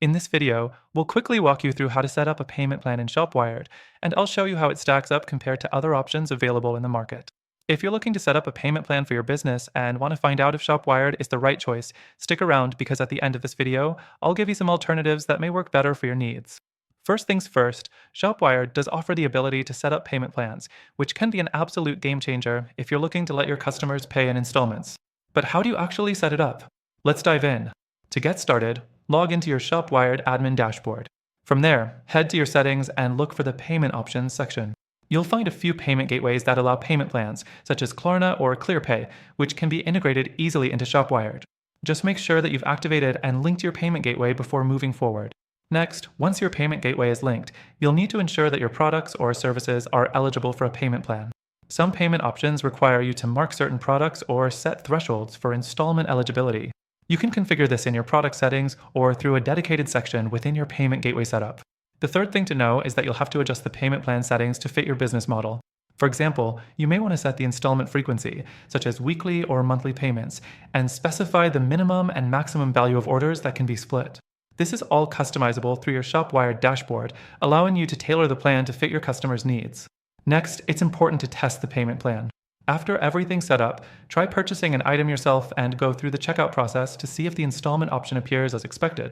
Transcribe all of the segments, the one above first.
In this video, we'll quickly walk you through how to set up a payment plan in ShopWired, and I'll show you how it stacks up compared to other options available in the market. If you're looking to set up a payment plan for your business and want to find out if ShopWired is the right choice, stick around because at the end of this video, I'll give you some alternatives that may work better for your needs. First things first, ShopWired does offer the ability to set up payment plans, which can be an absolute game changer if you're looking to let your customers pay in installments. But how do you actually set it up? Let's dive in. To get started, log into your ShopWired admin dashboard. From there, head to your settings and look for the Payment Options section. You'll find a few payment gateways that allow payment plans, such as Klarna or ClearPay, which can be integrated easily into ShopWired. Just make sure that you've activated and linked your payment gateway before moving forward. Next, once your payment gateway is linked, you'll need to ensure that your products or services are eligible for a payment plan. Some payment options require you to mark certain products or set thresholds for installment eligibility. You can configure this in your product settings or through a dedicated section within your payment gateway setup. The third thing to know is that you'll have to adjust the payment plan settings to fit your business model. For example, you may want to set the installment frequency, such as weekly or monthly payments, and specify the minimum and maximum value of orders that can be split. This is all customizable through your ShopWired dashboard, allowing you to tailor the plan to fit your customers' needs. Next, it's important to test the payment plan. After everything's set up, try purchasing an item yourself and go through the checkout process to see if the installment option appears as expected.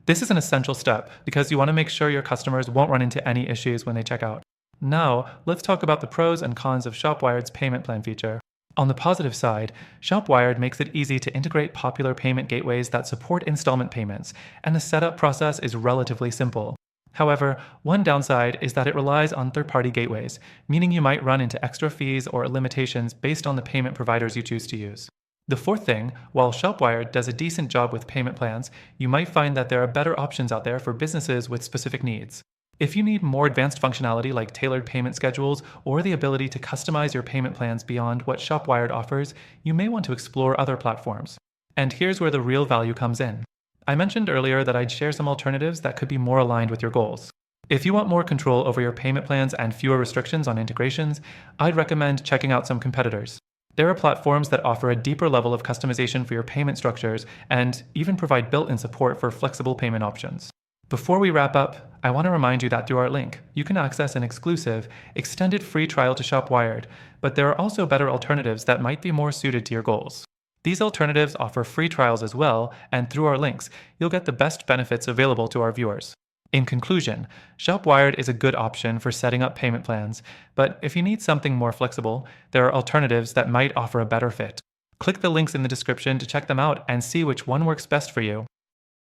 This is an essential step because you want to make sure your customers won't run into any issues when they check out. Now, let's talk about the pros and cons of ShopWired's payment plan feature. On the positive side, ShopWired makes it easy to integrate popular payment gateways that support installment payments, and the setup process is relatively simple. However, one downside is that it relies on third-party gateways, meaning you might run into extra fees or limitations based on the payment providers you choose to use. The fourth thing, while ShopWired does a decent job with payment plans, you might find that there are better options out there for businesses with specific needs. If you need more advanced functionality like tailored payment schedules or the ability to customize your payment plans beyond what ShopWired offers, you may want to explore other platforms. And here's where the real value comes in. I mentioned earlier that I'd share some alternatives that could be more aligned with your goals. If you want more control over your payment plans and fewer restrictions on integrations, I'd recommend checking out some competitors. There are platforms that offer a deeper level of customization for your payment structures and even provide built-in support for flexible payment options. Before we wrap up, I want to remind you that through our link, you can access an exclusive, extended free trial to ShopWired, but there are also better alternatives that might be more suited to your goals. These alternatives offer free trials as well, and through our links, you'll get the best benefits available to our viewers. In conclusion, ShopWired is a good option for setting up payment plans, but if you need something more flexible, there are alternatives that might offer a better fit. Click the links in the description to check them out and see which one works best for you.